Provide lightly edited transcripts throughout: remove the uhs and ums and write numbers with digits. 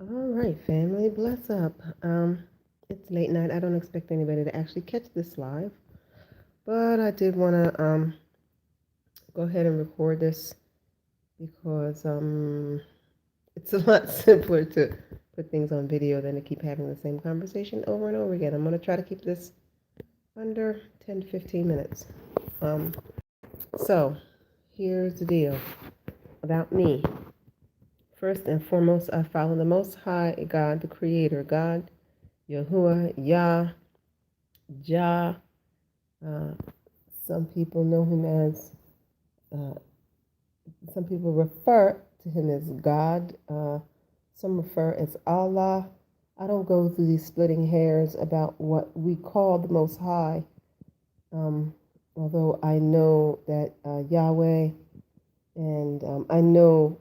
All right, family, bless up. It's late night. I don't expect anybody to actually catch this live, but I did want to go ahead and record this because it's a lot simpler to put things on video than to keep having the same conversation over and over again. I'm going to try to keep this under 10 to 15 minutes. Um, so, here's the deal about me. First and foremost, I follow the Most High God, the Creator, God, Yahuwah, Yah, Jah. Uh, some people know him as, uh, some people refer to him as God. Some refer as Allah. I don't go through these splitting hairs about what we call the Most High, um, although I know that Yahweh, and I know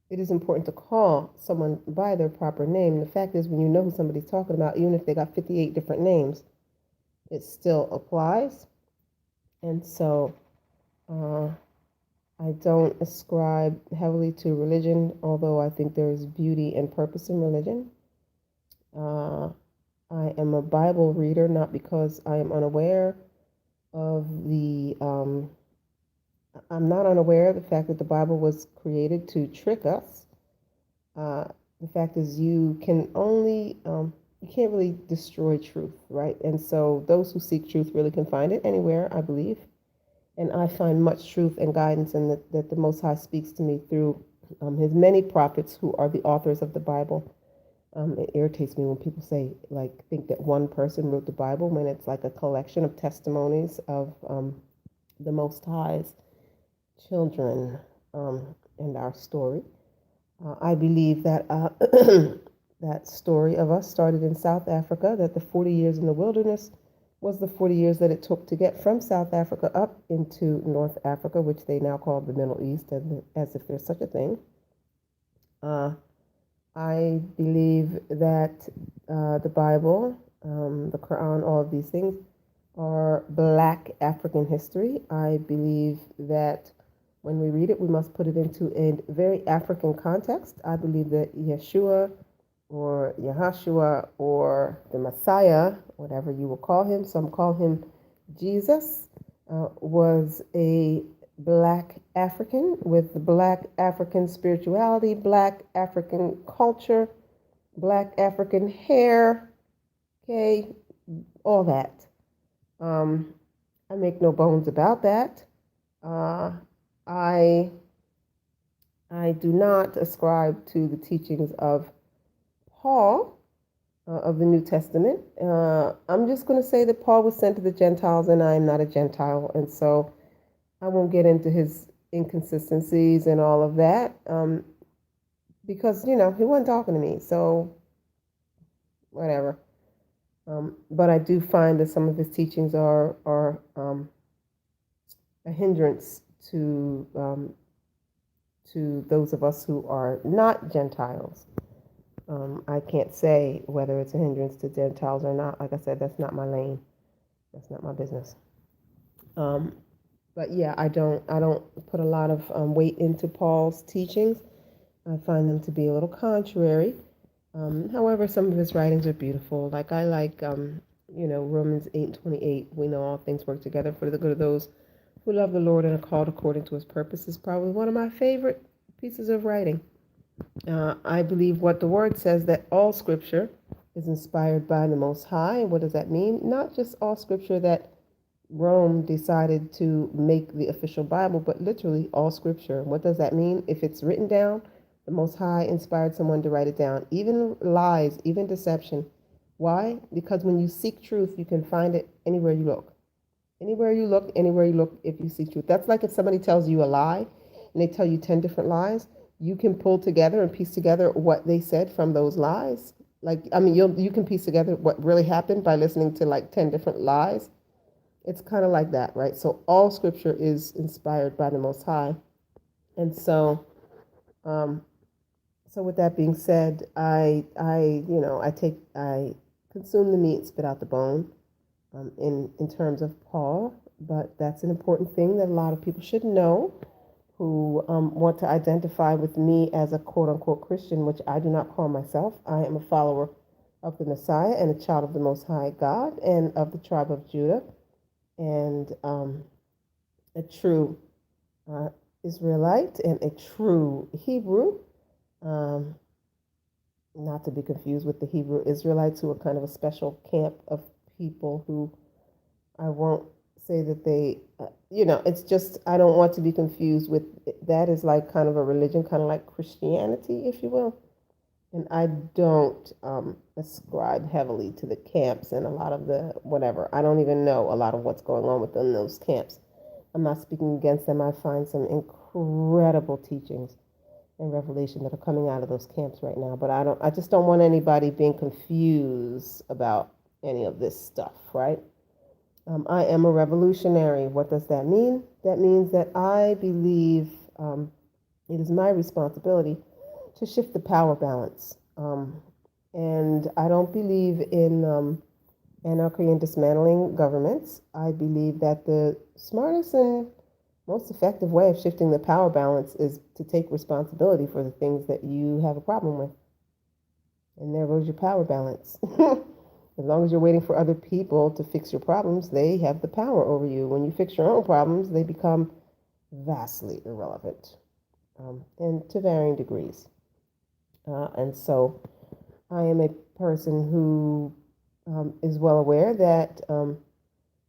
it is important to call someone by their proper name. The fact is, when you know who somebody's talking about, even if they got 58 different names, it still applies. And so uh, I don't ascribe heavily to religion, although I think there is beauty and purpose in religion. Uh, I am a Bible reader, not because I am unaware of I'm not unaware of the fact that the Bible was created to trick us. Uh, the fact is, you can't really destroy truth, right? And so those who seek truth really can find it anywhere, I believe. And I find much truth and guidance in that the Most High speaks to me through his many prophets who are the authors of the Bible. It irritates me when people think that one person wrote the Bible when it's like a collection of testimonies of the Most High's children and our story. I believe that that story of us started in South Africa, that the 40 years in the wilderness was the 40 years that it took to get from South Africa up into North Africa, which they now call the Middle East, as if there's such a thing. Uh, I believe that the Bible, the Quran, all of these things are Black African history. I believe that when we read it, we must put it into a very African context. I believe that Yeshua or Yahashua or the Messiah, whatever you will call him, some call him Jesus, was a Black African with Black African spirituality, Black African culture, Black African hair, okay, all that. I make no bones about that. Uh, I I do not ascribe to the teachings of Paul of the New Testament. I'm just going to say that Paul was sent to the Gentiles, and I am not a Gentile, and so I won't get into his inconsistencies and all of that because he wasn't talking to me, so whatever. But I do find that some of his teachings are a hindrance to those of us who are not Gentiles. I can't say whether it's a hindrance to Gentiles or not. Like I said, that's not my lane. That's not my business. But yeah, I don't put a lot of weight into Paul's teachings. I find them to be a little contrary. However, some of his writings are beautiful. Like I like Romans 8:28. We know all things work together for the good of those who love the Lord and are called according to his purpose is probably one of my favorite pieces of writing. I believe what the word says, that all scripture is inspired by the Most High. And what does that mean? Not just all scripture that Rome decided to make the official Bible, but literally all scripture. What does that mean? If it's written down, the Most High inspired someone to write it down. Even lies, even deception. Why? Because when you seek truth, you can find it anywhere you look. Anywhere you look, if you seek truth. That's like if somebody tells you a lie and they tell you 10 different lies, you can pull together and piece together what they said from those lies. You can piece together what really happened by listening to like 10 different lies. It's kind of like that, right? So all scripture is inspired by the Most High. And um, so with that being said, I consume the meat, spit out the bone, in terms of Paul. But that's an important thing that a lot of people should know. who want to identify with me as a quote unquote Christian, which I do not call myself. I am a follower of the Messiah and a child of the Most High God and of the tribe of Judah, and a true uh, Israelite and a true Hebrew, um, not to be confused with the Hebrew Israelites, who are kind of a special camp of people who I won't say that they, it's just, I don't want to be confused with that is like kind of a religion, kind of like Christianity, if you will. And I don't ascribe heavily to the camps and a lot of the whatever. I don't even know a lot of what's going on within those camps. I'm not speaking against them. I find some incredible teachings and revelation that are coming out of those camps right now. But I just don't want anybody being confused about any of this stuff, right? I am a revolutionary. What does that mean? That means that I believe it is my responsibility to shift the power balance. And I don't believe in anarchy and dismantling governments. I believe that the smartest and most effective way of shifting the power balance is to take responsibility for the things that you have a problem with. And there goes your power balance. As long as you're waiting for other people to fix your problems, they have the power over you. When you fix your own problems, they become vastly irrelevant, and to varying degrees. And so I am a person who is well aware that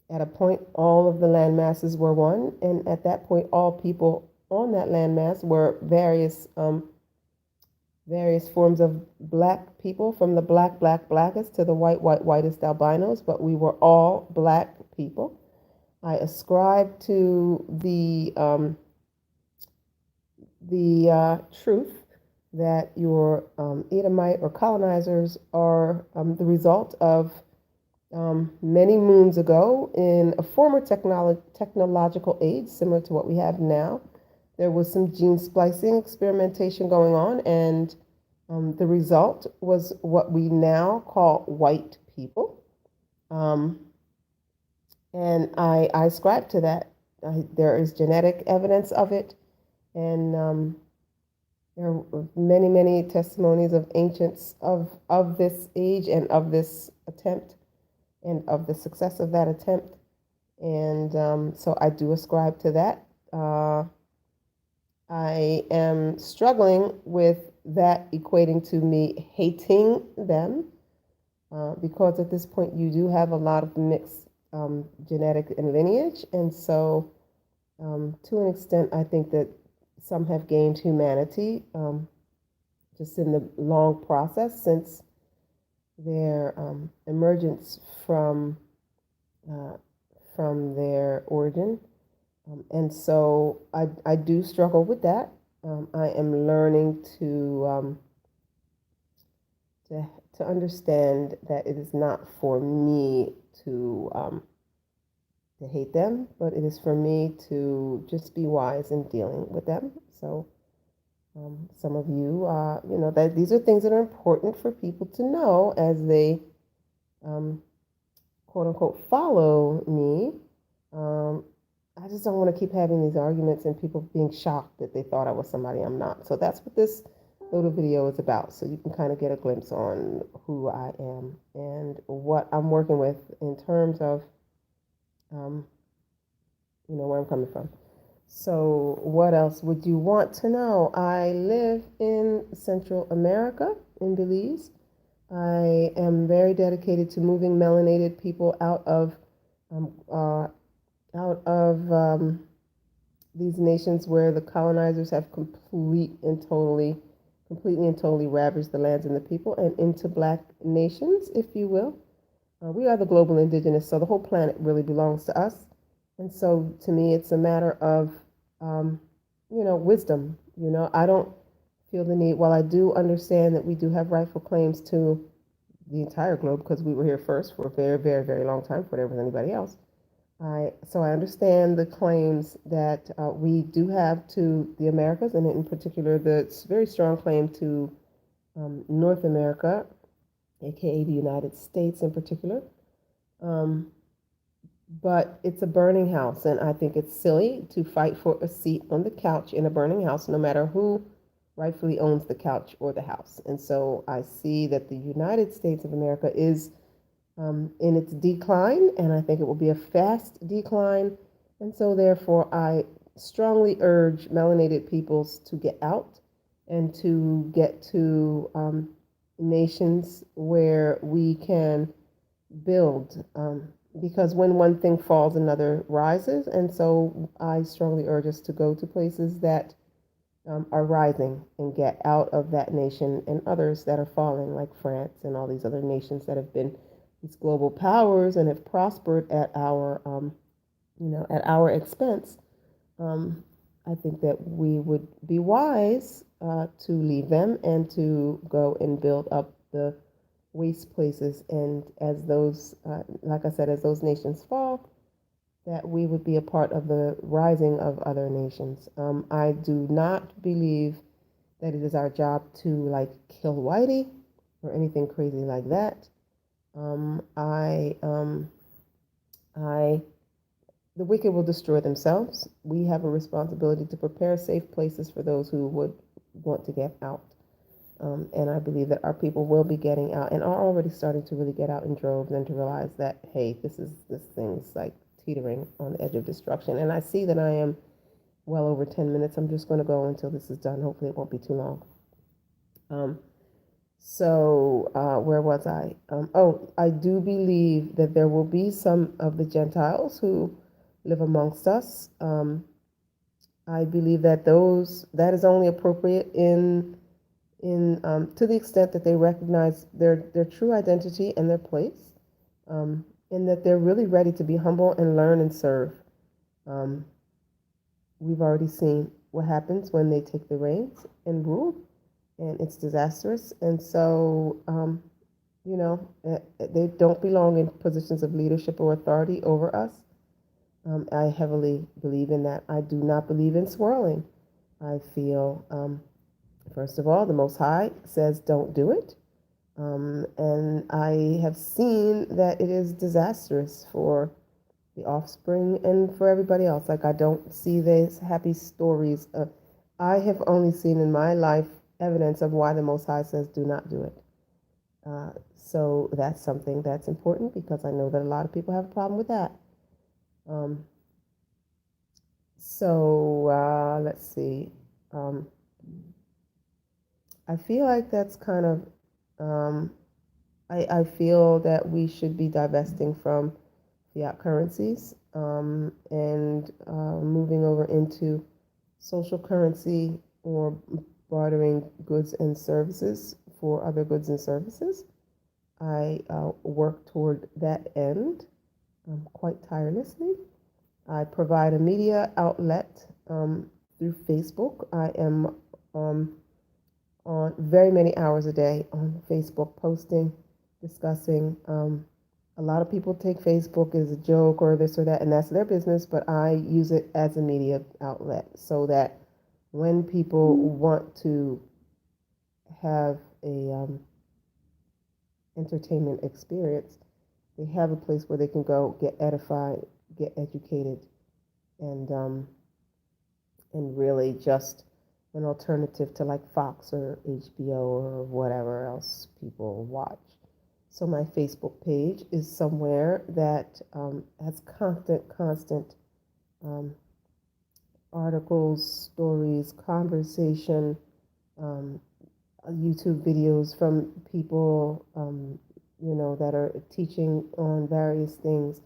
at a point all of the land masses were one, and at that point all people on that land mass were various forms of black people, from the blackest to the whitest albinos, but we were all black people. I ascribe to the truth that your Edomite or colonizers are the result of many moons ago in a former technological age similar to what we have now. There was some gene splicing experimentation going on, and the result was what we now call white people. And I ascribe to that. There is genetic evidence of it, and there are many, many testimonies of ancients of this age and of this attempt and of the success of that attempt. And so I do ascribe to that. I am struggling with that equating to me hating them, because at this point you do have a lot of mixed genetic and lineage. And so to an extent, I think that some have gained humanity just in the long process since their emergence from their origin. And so I do struggle with that. I am learning to understand that it is not for me to hate them, but it is for me to just be wise in dealing with them. So some of you, that these are things that are important for people to know as they quote unquote follow me. I just don't want to keep having these arguments and people being shocked that they thought I was somebody I'm not. So that's what this little video is about. So you can kind of get a glimpse on who I am and what I'm working with in terms of, where I'm coming from. So what else would you want to know? I live in Central America, in Belize. I am very dedicated to moving melanated people out of these nations where the colonizers have completely and totally ravaged the lands and the people, and into black nations, if you will. We are the global indigenous, so the whole planet really belongs to us. And so to me, it's a matter of, wisdom. I don't feel the need, while I do understand that we do have rightful claims to the entire globe because we were here first for a very, very, very long time before there was anybody else. So I understand the claims that we do have to the Americas, and in particular, the very strong claim to North America, aka the United States in particular. but it's a burning house, and I think it's silly to fight for a seat on the couch in a burning house, no matter who rightfully owns the couch or the house. And so I see that the United States of America is in its decline, and I think it will be a fast decline. And so, therefore, I strongly urge melanated peoples to get out and to get to nations where we can build. Because when one thing falls, another rises. And so, I strongly urge us to go to places that are rising and get out of that nation and others that are falling, like France and all these other nations that have been these global powers and have prospered at our, at our expense. Um, I think that we would be wise to leave them and to go and build up the waste places. And as those, like I said, as those nations fall, that we would be a part of the rising of other nations. I do not believe that it is our job to like kill Whitey or anything crazy like that. Um, I, um, I, the wicked will destroy themselves. We have a responsibility to prepare safe places for those who would want to get out. And I believe that our people will be getting out and are already starting to really get out in droves and to realize that, hey, this thing's like teetering on the edge of destruction. And I see that I am well over 10 minutes. I'm just going to go until this is done. Hopefully, it won't be too long. Where was I? I do believe that there will be some of the Gentiles who live amongst us. I believe that that is only appropriate in to the extent that they recognize their true identity and their place, and that they're really ready to be humble and learn and serve. We've already seen what happens when they take the reins and rule, and it's disastrous. And so, they don't belong in positions of leadership or authority over us. I heavily believe in that. I do not believe in swirling. I feel, first of all, the Most High says don't do it. And I have seen that it is disastrous for the offspring and for everybody else. Like, I don't see these happy stories. I have only seen in my life evidence of why the Most High says do not do it. So that's something that's important because I know that a lot of people have a problem with that. Let's see. I feel like that's kind of, I feel that we should be divesting from fiat currencies and moving over into social currency or bartering goods and services for other goods and services. I work toward that end quite tirelessly. I provide a media outlet through Facebook. I am on very many hours a day on Facebook posting, discussing. A lot of people take Facebook as a joke or this or that, and that's their business, but I use it as a media outlet so that when people want to have a entertainment experience, they have a place where they can go get edified, get educated, and really just an alternative to like Fox or HBO or whatever else people watch. So my Facebook page is somewhere that has constant articles, stories, conversation, YouTube videos from people, that are teaching on various things.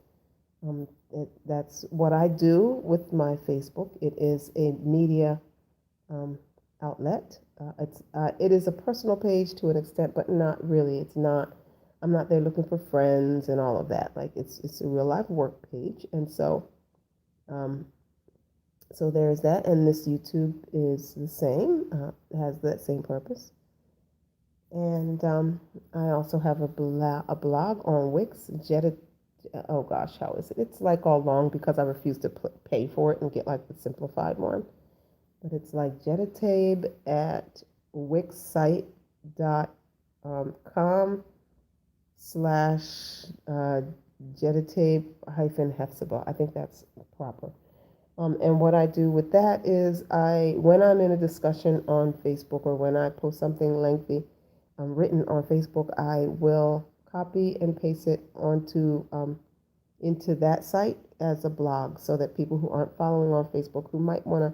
That's what I do with my Facebook. It is a media outlet. It is a personal page to an extent, but not really. It's not. I'm not there looking for friends and all of that. Like it's a real life work page, and so there's that. And this YouTube is the same. Has that same purpose. And I also have a blog on Wix. Oh gosh, how is it? It's like all long because I refuse to pay for it and get like the simplified one. But it's like Jeditabe at wixsite.com / Jeditabe-Hephzibah. I think that's proper. And what I do with that is when I'm in a discussion on Facebook or when I post something lengthy written on Facebook, I will copy and paste it into that site as a blog so that people who aren't following on Facebook who might want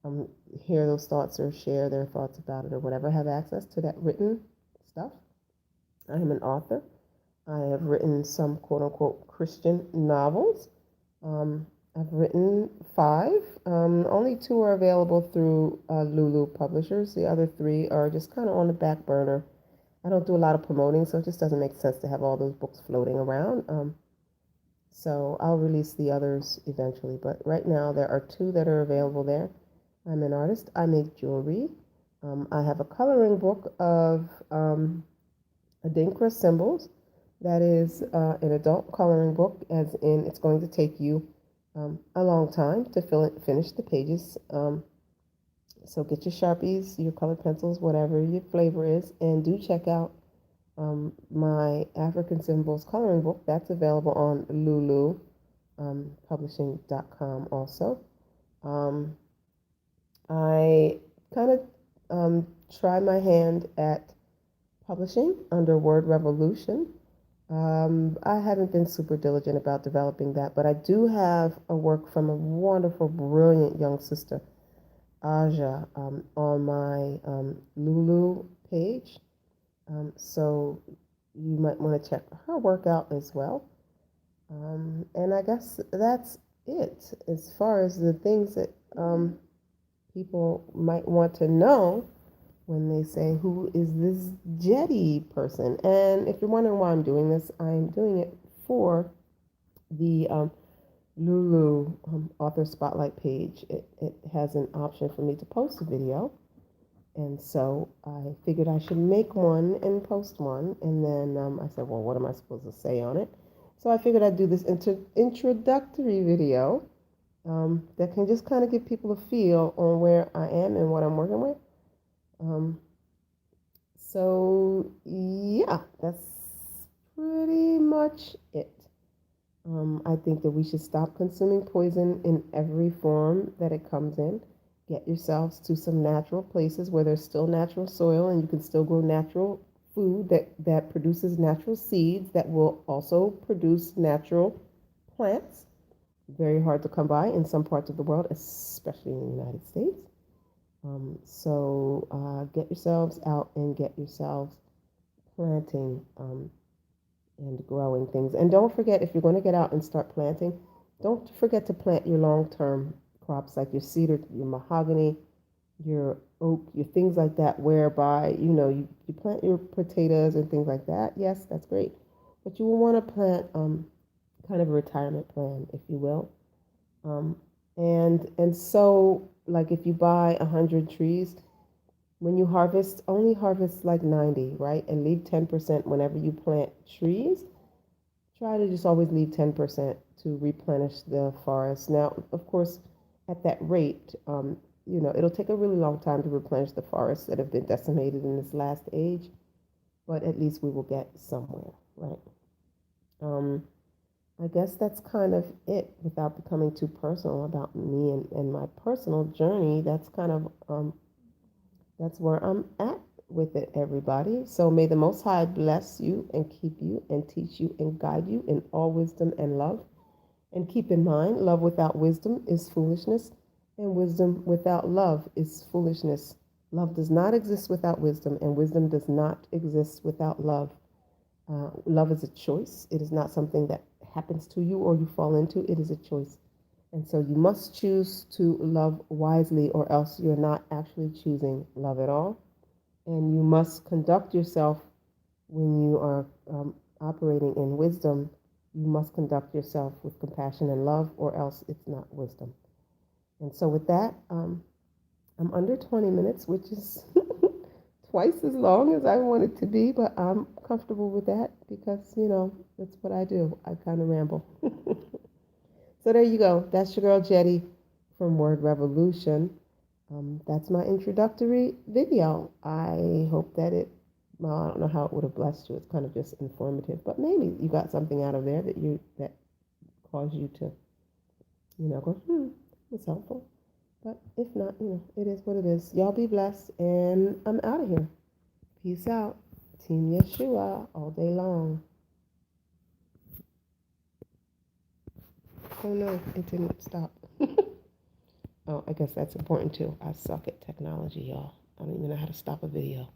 to hear those thoughts or share their thoughts about it or whatever have access to that written stuff. I am an author. I have written some quote unquote Christian novels. I've written 5. Only 2 are available through Lulu Publishers. The other 3 are just kind of on the back burner. I don't do a lot of promoting, so it just doesn't make sense to have all those books floating around. So I'll release the others eventually. But right now, there are 2 that are available there. I'm an artist. I make jewelry. I have a coloring book of Adinkra symbols. That is an adult coloring book, as in it's going to take you a long time to finish the pages. So get your Sharpies, your colored pencils, whatever your flavor is, and do check out my African Symbols coloring book. That's available on Lulu publishing.com also. I kind of try my hand at publishing under Word Revolution. I haven't been super diligent about developing that, but I do have a work from a wonderful, brilliant young sister, Aja, on my Lulu page. So you might want to check her work out as well. And I guess that's it as far as the things that people might want to know when they say, who is this Jetty person? And if you're wondering why I'm doing this, I'm doing it for the Lulu Author Spotlight page. It has an option for me to post a video. And so I figured I should make one and post one. And then I said, well, what am I supposed to say on it? So I figured I'd do this introductory video that can just kind of give people a feel on where I am and what I'm working with. So yeah, that's pretty much it. I think that we should stop consuming poison in every form that it comes in. Get yourselves to some natural places where there's still natural soil and you can still grow natural food that produces natural seeds that will also produce natural plants. Very hard to come by in some parts of the world, especially in the United States. So get yourselves out and get yourselves planting and growing things. And don't forget, if you're going to get out and start planting, don't forget to plant your long-term crops like your cedar, your mahogany, your oak, your things like that, whereby, you plant your potatoes and things like that. Yes, that's great. But you will want to plant kind of a retirement plan, if you will. And so, like if you buy 100 trees, when you harvest, only harvest like 90, right? And leave 10% whenever you plant trees. Try to just always leave 10% to replenish the forest. Now, of course, at that rate, it'll take a really long time to replenish the forests that have been decimated in this last age, but at least we will get somewhere, right? I guess that's kind of it without becoming too personal about me and my personal journey. That's kind of, that's where I'm at with it, everybody. So may the Most High bless you and keep you and teach you and guide you in all wisdom and love. And keep in mind, love without wisdom is foolishness, and wisdom without love is foolishness. Love does not exist without wisdom, and wisdom does not exist without love. Love is a choice. It is not something that happens to you or you fall into. It is a choice. And so you must choose to love wisely, or else you're not actually choosing love at all. And you must conduct yourself when you are operating in wisdom. You must conduct yourself with compassion and love, or else it's not wisdom. And so with that, I'm under 20 minutes, which is twice as long as I want it to be, but I'm comfortable with that because, that's what I do. I kind of ramble. So there you go. That's your girl Jetty from Word Revolution. That's my introductory video. I hope that it Well, I don't know how it would have blessed you. It's kind of just informative, but maybe you got something out of there that caused you to, go, it's helpful. But if not, it is what it is. Y'all be blessed, and I'm out of here. Peace out. Team Yeshua all day long. Oh no, it didn't stop. Oh, I guess that's important too. I suck at technology, y'all. I don't even know how to stop a video.